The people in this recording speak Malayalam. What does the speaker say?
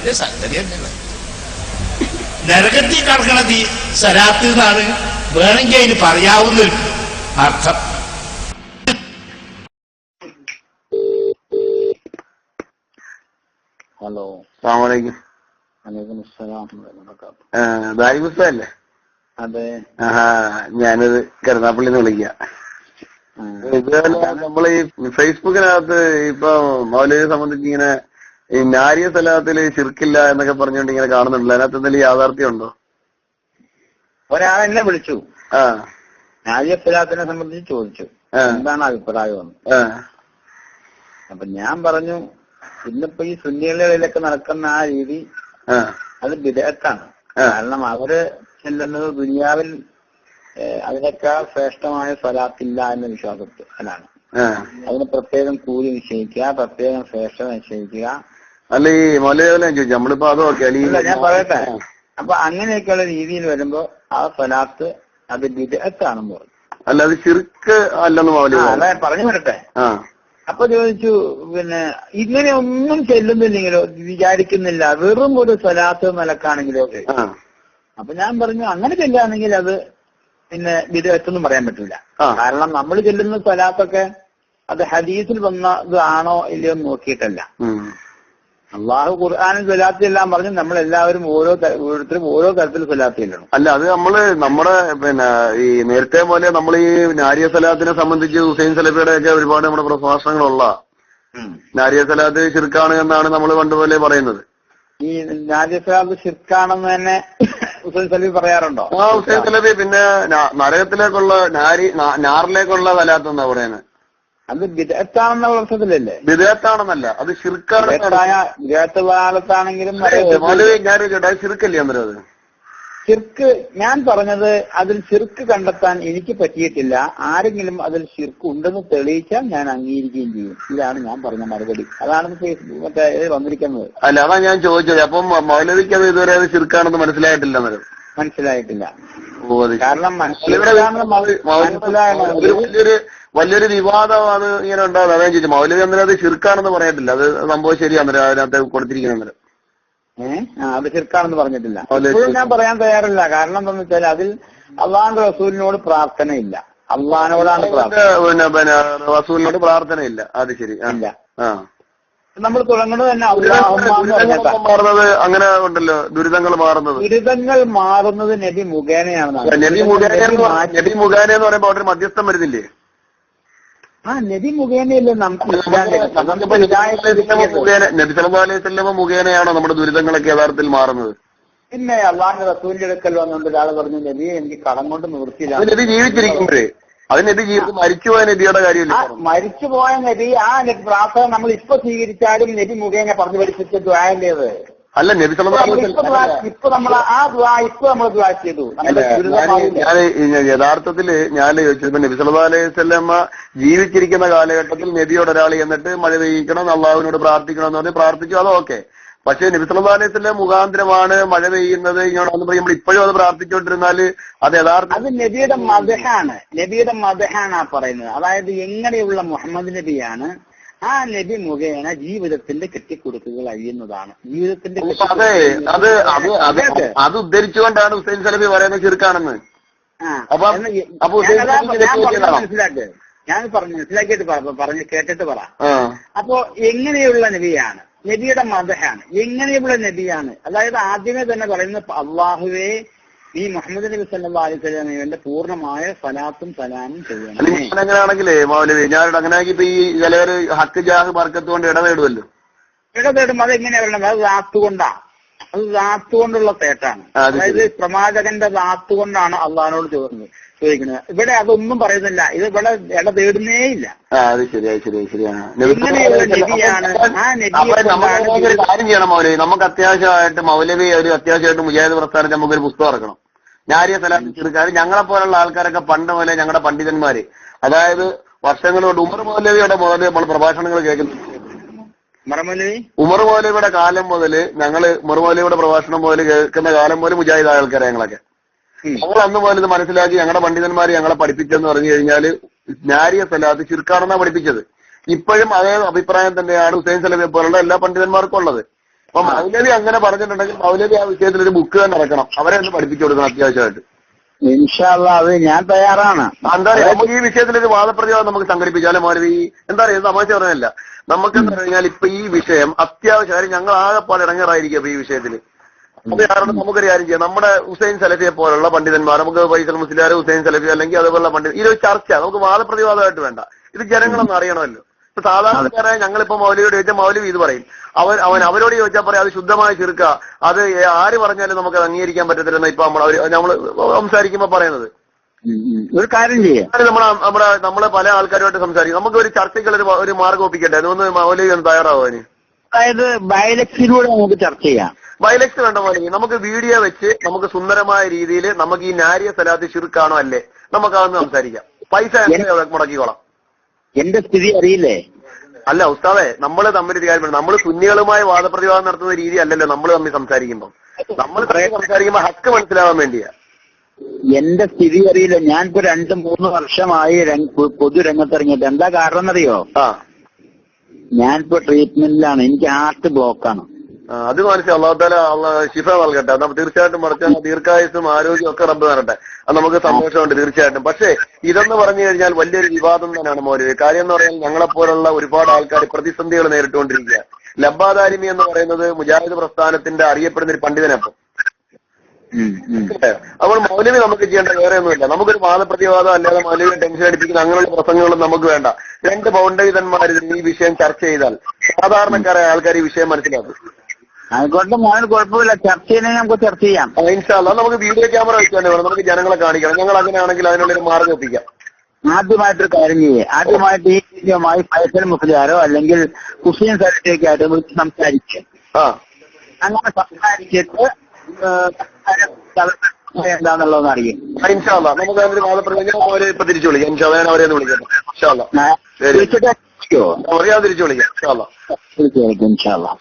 വലിയ സംഗതി തന്നെയാണ്. നരകത്തിൽ കടക്കണത് ഈ സലാത്ത് എന്നാണ് വേണമെങ്കിൽ അതിന് പറയാവുന്ന അർത്ഥം. ഹലോ, അസ്സലാമലൈക്കും. ദാരിപുസ്തകല്ലേ? അതെ, ഞാനത് കരുനാപ്പള്ളിന്ന് വിളിക്കാം. ഇതുപോലെ നമ്മൾ ഈ ഫേസ്ബുക്കിനകത്ത് ഇപ്പൊ മൗലവിയെ സംബന്ധിച്ച് ഇങ്ങനെ ഈ നാരിയ സ്ഥലത്തില് ശിർക്കില്ല എന്നൊക്കെ പറഞ്ഞുകൊണ്ട് ഇങ്ങനെ കാണുന്നുണ്ടല്ലോ, അതിനകത്ത് എന്തെങ്കിലും യാഥാർത്ഥ്യം ഉണ്ടോ? ഒരാളെന്നെ വിളിച്ചു, നാരിയ സ്ഥലത്തിനെ സംബന്ധിച്ച് ചോദിച്ചു എന്താണ് അഭിപ്രായം. അപ്പൊ ഞാൻ പറഞ്ഞു, ഇന്നിപ്പോ ഈ സുന്നികളിലൊക്കെ നടക്കുന്ന ആ രീതി അത് ബിദ്അത്താണ്. കാരണം അവര് ചെല്ലുന്നത് ദുനിയാവിൽ അതിനേക്കാൾ ശ്രേഷ്ഠമായ സ്വലാത്തില്ല എന്ന വിശ്വാസത്തിലാണ്. അതിന് പ്രത്യേകം കൂലി നിശ്ചയിക്കുക, പ്രത്യേകം ശ്രേഷ്ഠത നിശ്ചയിക്കുക. അല്ല, ഈ മൗലവി ചോദിച്ചു നമ്മളിപ്പോ അതൊക്കെ ഞാൻ പറയട്ടെ. അപ്പൊ അങ്ങനെയൊക്കെയുള്ള രീതിയിൽ വരുമ്പോ ആ സ്വലാത്ത് അത് ബിദ്അത്താണെന്ന് പറഞ്ഞു. അല്ല, അത് ശിർക്ക് അല്ലെന്ന് മൗലവി അല്ല, പറഞ്ഞു വരട്ടെ. അപ്പൊ ചോദിച്ചു, പിന്നെ ഇങ്ങനെ ഒന്നും ചെല്ലുന്നില്ലെങ്കിലോ, വിചാരിക്കുന്നില്ല, വെറും ഒരു സ്വലാത്ത് നിലക്കാണെങ്കിലോ. അപ്പൊ ഞാൻ പറഞ്ഞു, അങ്ങനെ ചെല്ലുകയാണെങ്കിൽ അത് പിന്നെ ബിദ്അത്തൊന്നും പറയാൻ പറ്റൂല. കാരണം നമ്മൾ ചെല്ലുന്ന സ്വലാത്തൊക്കെ അത് ഹദീസിൽ വന്ന ഇതാണോ ഇല്ലയോ എന്ന് നോക്കിയിട്ടല്ല. അള്ളാഹു ഖുർആനിൽ സ്വലാത്ത് എല്ലാം പറഞ്ഞു, നമ്മളെല്ലാവരും ഓരോരുത്തരും ഓരോ തരത്തിൽ സ്വലാത്ത് ചെല്ലണം. അല്ല, അത് നമ്മുടെ പിന്നെ ഈ നേരത്തെ പോലെ നമ്മൾ ഈ നാരിയ സ്വലാത്തിനെ സംബന്ധിച്ച് ഹുസൈൻ സലഫിയുടെ ഒക്കെ ഒരുപാട് നമ്മുടെ പ്രഭാഷണങ്ങളുള്ള നാരിയ സ്വലാത്ത് ശിർക്കാണ് എന്നാണ് നമ്മൾ പണ്ടുപോലെ പറയുന്നത്. ഈ നാരിയ സ്വലാത്ത് ശിർക്കാണെന്ന് തന്നെ ഹുസൈൻ സലഫി പറയാറുണ്ടോ? ഹുസൈൻ സലഫി പിന്നെ നരകത്തിലേക്കുള്ള നാറിലേക്കുള്ള സ്വലാത്ത് എന്നാ പറയുന്നത്. അത് ബിദ്അത്താണെന്ന അർത്ഥത്തിലല്ലേ? ബിദ്അത്താണെന്നല്ല, അത് ശിർക്കാണ്. ബിദ്അത്താണെങ്കിലും ശിർക്കല്ലേ അന്നേരം അത്? ശിർക്ക് ഞാൻ പറഞ്ഞത്, അതിൽ ശിർക്ക് കണ്ടെത്താൻ എനിക്ക് പറ്റിയിട്ടില്ല. ആരെങ്കിലും അതിൽ ശിർക്ക് ഉണ്ടെന്ന് തെളിയിച്ചാൽ ഞാൻ അംഗീകരിക്കുകയും ചെയ്യും. ഇതാണ് ഞാൻ പറഞ്ഞ മറുപടി. അതാണ് മറ്റേ വന്നിരിക്കുന്നത്. അല്ല, അതാ ഞാൻ ചോദിച്ചത്. അപ്പം മൗലവിക്ക് അത് ഇതുവരെ അത് ശിർക്കാണെന്ന് മനസ്സിലായിട്ടില്ല അന്നേരം? മനസ്സിലായിട്ടില്ല. കാരണം വലിയൊരു വിവാദമാണ് ഇങ്ങനെ ഉണ്ടാകുന്നത്. അതാ ചോദിച്ചു, മൗലവി അന്നേരം അത് ശിർക്കാണെന്ന് പറയത്തില്ല. അത് സംഭവം ശരിയാന്നേരം അതിനകത്ത് കൊടുത്തിരിക്കുന്നത്. അത് ശിർക്കാണെന്ന് പറഞ്ഞിട്ടില്ല. ഇപ്പോഴും ഞാൻ പറയാൻ തയ്യാറില്ല. കാരണം എന്താണെന്ന് വെച്ചാൽ അതിൽ അള്ളാഹുന്റെ റസൂലിനോട് പ്രാർത്ഥനയില്ല, അള്ളാഹിനോടാണ് പിന്നെ റസൂലിനോട് പ്രാർത്ഥനയില്ല. അത് ശരി. ഇല്ല. നമ്മൾ തുടങ്ങുന്നത് തന്നെ മാറുന്നത് അങ്ങനെ ഉണ്ടല്ലോ, ദുരിതങ്ങൾ മാറുന്നത് നബി മുഖേനയാണ്. നബി മുഖേന എന്ന് പറയുമ്പോ അവിടെ ഒരു മധ്യസ്ഥം വരുന്നില്ലേ? നബി മുഖേനയല്ലേ നമുക്ക്. നബി സല്ലല്ലാഹു അലൈഹി വസല്ലം മുഖേനയാണോ നമ്മുടെ ദുരിതങ്ങളൊക്കെ യഥാർത്ഥത്തിൽ മാറുന്നത്? പിന്നെ അള്ളാഹുന്റെ റസൂലിന്റെ അടുക്കൽ വന്നുകൊണ്ട് ഒരാൾ പറഞ്ഞു, നബിയെ എനിക്ക് കടം കൊണ്ട് നിവൃത്തിയില്ല. നബി ജീവിച്ചിരിക്കുമ്പോഴേ അത് നബി മരിച്ചുപോയ നബിയുടെ കാര്യമില്ല. മരിച്ചുപോയ നബി ആ പ്രാർത്ഥന നമ്മൾ ഇപ്പൊ സ്വീകരിച്ചാലും നബി മുഖേന പറഞ്ഞു പഠിപ്പിച്ച ദ്വായല്ലേത്? അല്ല, നബി സല്ലല്ലാഹു അലൈഹി വസല്ലം ഇപ്പൊ നമ്മൾ ആ ദ്വാ ഇപ്പൊ നമ്മൾ ദ്വാ ചെയ്തു. ഞാൻ യഥാർത്ഥത്തില് ഞാൻ ചോദിച്ചത്, നബി സല്ലല്ലാഹു അലൈഹി വസല്ലം ജീവിച്ചിരിക്കുന്ന കാലഘട്ടത്തിൽ നബിയോട് ഒരാൾ എന്നിട്ട് മഴ പെയ്യിക്കണം, അള്ളാഹുവിനോട് പ്രാർത്ഥിക്കണം എന്ന് പറഞ്ഞ് പ്രാർത്ഥിച്ചു, അതൊക്കെ. പക്ഷെ നബി സല്ലല്ലാഹു അലൈഹി വസല്ലം മുഖാന്തരമാണ് മഴ പെയ്യുന്നത് ഇങ്ങോട്ടാന്ന് പറയും. നമ്മൾ ഇപ്പോഴും അത് പ്രാർത്ഥിച്ചുകൊണ്ടിരുന്നാല് അത് യഥാർത്ഥ അത് നബിയുടെ മദഹാണ്. നബിയുടെ മദഹാണ് ആ പറയുന്നത്. അതായത് എങ്ങനെയുള്ള മുഹമ്മദ് നബിയാണ് ആ നബി മുഖേന ജീവിതത്തിന്റെ കെട്ടിക്കൊടുക്കുകൾ അഴിയുന്നതാണ്. ജീവിതത്തിന്റെ അത് ഉദ്ധരിച്ചുകൊണ്ടാണ് ഹുസൈൻ സലഫി പറയുന്നത് ശിർക്കാണെന്ന്. മനസ്സിലാക്ക്, ഞാൻ പറഞ്ഞു മനസ്സിലാക്കിയിട്ട് പറഞ്ഞു കേട്ടിട്ട് പറ. അപ്പോ എങ്ങനെയുള്ള നബിയാണ്? നബിയുടെ മദഹാണ്. എങ്ങനെയുള്ള നബിയാണ്? അതായത് ആദ്യമേ തന്നെ പറയുന്നത്, അള്ളാഹുവേ ഈ മുഹമ്മദ് നബി സല്ലല്ലാഹു അലൈഹി വസല്ലമയുടെ പൂർണ്ണമായ സലാത്തും സലാമും ചെയ്യണം. അങ്ങനെയാണെങ്കിലേ മൗലവി, ഞാനിവിടെ അങ്ങനെയാക്കി ഇപ്പൊ ഈ ചിലവര് ഹക്ക് ജാഹ് ബർക്കത്ത് കൊണ്ട് ഇടപെടുമല്ലോ. ഇടപെടും. അതെങ്ങനെയാ പറയണത്? അത് ദാത്തുകൊണ്ടാണ്. അത് ദാത്തുകൊണ്ടുള്ള തേട്ടാണ്. അതായത് പ്രവാചകന്റെ ദാത്തുകൊണ്ടാണ് അള്ളാഹിനോട് ചോദിക്കുന്നത്. ഇവിടെ അതൊന്നും പറയുന്നില്ല. ഇത് ഇവിടെ ഇട തേടുന്നേ ഇല്ല. കാര്യം ചെയ്യണം മൗലവി, നമുക്ക് അത്യാവശ്യമായിട്ട് മൗലവി ഒരു അത്യാവശ്യമായിട്ട് മുജാഹിദ് പ്രസ്ഥാനത്ത് നമുക്കൊരു പുസ്തകം ഇറക്കണം. നാരിയ സലാത്ത് ചെറുക്കാർ. ഞങ്ങളെ പോലുള്ള ആൾക്കാരൊക്കെ പണ്ട് പോലെ ഞങ്ങളുടെ പണ്ഡിതന്മാര്, അതായത് വർഷങ്ങളോട് ഉമർ മൗലവിയുടെ മുതൽ നമ്മൾ പ്രഭാഷണങ്ങൾ കേൾക്കുന്നു. ഉമർ മൗലവിയുടെ കാലം മുതൽ ഞങ്ങള് ഉമർ മൗലവിയുടെ പ്രഭാഷണം മുതൽ കേൾക്കുന്ന കാലം പോലെ മുജാഹിദ് ആൾക്കാരെ ഞങ്ങളൊക്കെ ഞങ്ങൾ അന്ന് പോലെ ഇത് മനസ്സിലാക്കി ഞങ്ങളുടെ പണ്ഡിതന്മാര് ഞങ്ങളെ പഠിപ്പിച്ചെന്ന് പറഞ്ഞു കഴിഞ്ഞാൽ നാരിയ സലാത്ത് ശിർക്കാണെന്നാണ് പഠിപ്പിച്ചത്. ഇപ്പോഴും അതേ അഭിപ്രായം തന്നെയാണ് ഹുസൈൻ സലഫിയെ പോലുള്ള എല്ലാ പണ്ഡിതന്മാർക്കും ഉള്ളത്. അപ്പൊ മൗലവി അങ്ങനെ പറഞ്ഞിട്ടുണ്ടെങ്കിൽ മൗലവി ആ വിഷയത്തിൽ ഒരു ബുക്ക് തന്നെ ഇറക്കണം, അവരെ ഒന്ന് പഠിപ്പിച്ചു കൊടുക്കണം അത്യാവശ്യമായിട്ട്. ഇൻഷാ അല്ലാഹ് അത് ഞാൻ തയ്യാറാണ്. എന്താ പറയാ, നമുക്ക് ഈ വിഷയത്തിൽ ഒരു വാദപ്രതിവാദം നമുക്ക് സംഘടിപ്പിച്ചാലും മൗലവി എന്താ പറയുക, തമാശ പറഞ്ഞല്ല. നമുക്ക് എന്താ പറഞ്ഞാൽ ഇപ്പൊ ഈ വിഷയം അത്യാവശ്യം, കാര്യം ഞങ്ങൾ ആകെപ്പാട് ഇറങ്ങാറായിരിക്കും അപ്പൊ ഈ വിഷയത്തിൽ. അത് കാരണം നമുക്കൊരു കാര്യം ചെയ്യാം, നമ്മുടെ ഹുസൈൻ സലഫിയെ പോലുള്ള പണ്ഡിതന്മാർ, നമുക്ക് ഫൈസൽ മുസ്ലിയാർ, ഹുസൈൻ സലഫി അല്ലെങ്കിൽ അതുപോലുള്ള പണ്ഡിതൻ, ഇതൊരു ചർച്ച, നമുക്ക് വാദപ്രതിവാദമായിട്ട് വേണ്ട, ഇത് ജനങ്ങളൊന്നും അറിയണമല്ലോ. ഇപ്പൊ സാധാരണക്കാരായ ഞങ്ങളിപ്പോ മൗലവിയോട് ചോദിച്ചാൽ മൗലവി ഇത് പറയും, അവരോട് ചോദിച്ചാൽ പറയാം അത് ശുദ്ധമായ ചുരുക്ക, അത് ആര് പറഞ്ഞാലും നമുക്ക് അത് അംഗീകരിക്കാൻ പറ്റത്തില്ലെന്ന് ഇപ്പൊ നമ്മള് സംസാരിക്കുമ്പോ പറയുന്നത്. ഒരു കാര്യം ചെയ്യാം, നമ്മള് പല ആൾക്കാരുമായിട്ട് സംസാരിക്കും, നമുക്ക് ഒരു ചർച്ചയ്ക്കുള്ള ഒരു മാർഗം ഒപ്പിക്കട്ടെ, അതൊന്ന് മൗലവി ഒന്ന് തയ്യാറാവോ അതിന്? അതായത് ബൈലക്സിലൂടെ നമുക്ക് ചർച്ച ചെയ്യാം. ബൈലക്സ് വേണ്ട മൗലവി, നമുക്ക് വീഡിയോ വെച്ച് നമുക്ക് സുന്ദരമായ രീതിയിൽ നമുക്ക് ഈ നാരിയ സലാത്ത് ശിർക്കാണോ അല്ലേ നമുക്ക് അതൊന്ന് സംസാരിക്കാം. പൈസ മുടക്കിക്കോളാം. എന്റെ സ്ഥിതി അറിയില്ലേ? അല്ല ഉസ്താദെ, നമ്മള് തമ്മിൽ ഒരു കാര്യം, നമ്മൾ സുന്നികളുമായി വാദപ്രതിവാദം നടത്തുന്ന രീതി അല്ലല്ലോ നമ്മൾ തമ്മിൽ സംസാരിക്കുമ്പോൾ. നമ്മൾ സംസാരിക്കുമ്പോൾ ഹക്ക് മനസ്സിലാവാൻ വേണ്ടിയാ. എന്റെ സ്ഥിതി അറിയില്ല. ഞാനിപ്പോ 2-3 വർഷമായി പൊതുരംഗത്തിറങ്ങിയിട്ട്. എന്താ കാരണം എന്നറിയോ? ഞാനിപ്പോ ട്രീറ്റ്മെന്റിലാണ്, എനിക്ക് ഹാർട്ട് ബ്ലോക്കാണ്. അത് മനസ്സിലാവും. അള്ളാഹു തആല ശിഫ നൽകട്ടെ. നമ്മൾ തീർച്ചയായിട്ടും മറിച്ച് ദീർഘായുസ്സും ആരോഗ്യം ഒക്കെ റബ്ബ് തരട്ടെ. അത് നമുക്ക് സന്തോഷമുണ്ട് തീർച്ചയായിട്ടും. പക്ഷേ ഇതെന്ന് പറഞ്ഞു കഴിഞ്ഞാൽ വലിയൊരു വിവാദം തന്നെയാണ് മൗലവി. കാര്യം എന്ന് പറഞ്ഞാൽ ഞങ്ങളെപ്പോലുള്ള ഒരുപാട് ആൾക്കാർ പ്രതിസന്ധികൾ നേരിട്ടുകൊണ്ടിരിക്കുക. ലബ്ബാദാരിമി എന്ന് പറയുന്നത് മുജാഹിദ് പ്രസ്ഥാനത്തിന്റെ അറിയപ്പെടുന്ന ഒരു പണ്ഡിതനപ്പം. അപ്പോൾ മൗലവി നമുക്ക് ചെയ്യേണ്ട വേറെ ഒന്നുമില്ല. നമുക്കൊരു വാദപ്രതിവാദം അല്ലാതെ മൗലവി ടെൻഷൻ അടിപ്പിക്കുന്ന അങ്ങനെയുള്ള പ്രസംഗങ്ങളും നമുക്ക് വേണ്ട. 2 പൗണ്ഡിതന്മാർ ഈ വിഷയം ചർച്ച ചെയ്താൽ സാധാരണക്കാരായ ആൾക്കാർ ഈ വിഷയം മനസ്സിലാക്കും. അതുകൊണ്ട് മോന് കുഴപ്പമില്ല, ചർച്ച ചെയ്യണമെങ്കിൽ നമുക്ക് ചർച്ച ചെയ്യാം. ഇൻഷാ അല്ലാഹ് നമുക്ക് വീഡിയോ ക്യാമറ വെച്ചാൽ വേണം, നമുക്ക് ജനങ്ങളെ കാണിക്കണം. ഞങ്ങൾ അങ്ങനെയാണെങ്കിൽ അതിനുള്ളൊരു മാർഗം എത്തിക്കാം. ആദ്യമായിട്ടൊരു കാര്യം ചെയ്യേ, ആദ്യമായിട്ട് ഈ വിഷയമായി ഫൈസൽ മുസ്ലിയാരോ അല്ലെങ്കിൽ ഹുസൈൻ സലഫിയൊക്കെ ആയിട്ട് വിളിച്ച് സംസാരിക്കുക. അങ്ങനെ സംസാരിച്ചിട്ട് എന്താന്നുള്ളതെന്ന് അറിയും. ഇൻഷാ അല്ലാഹ് നമുക്ക് അതിനൊരു വാദപ്രതിജ്ഞ അവരെ ഇപ്പൊ തിരിച്ചു വിളിക്കാം. ഇൻഷാ അല്ലാഹ് അവരെ ഒന്ന് വിളിക്കാം. ഇൻഷാ അല്ലാഹ് വിളിച്ചിട്ട് തിരിച്ചു വിളിക്കാം. ഇൻഷാ അല്ലാഹ് തീർച്ചയായിട്ടും ഇൻഷാ അല്ലാഹ്.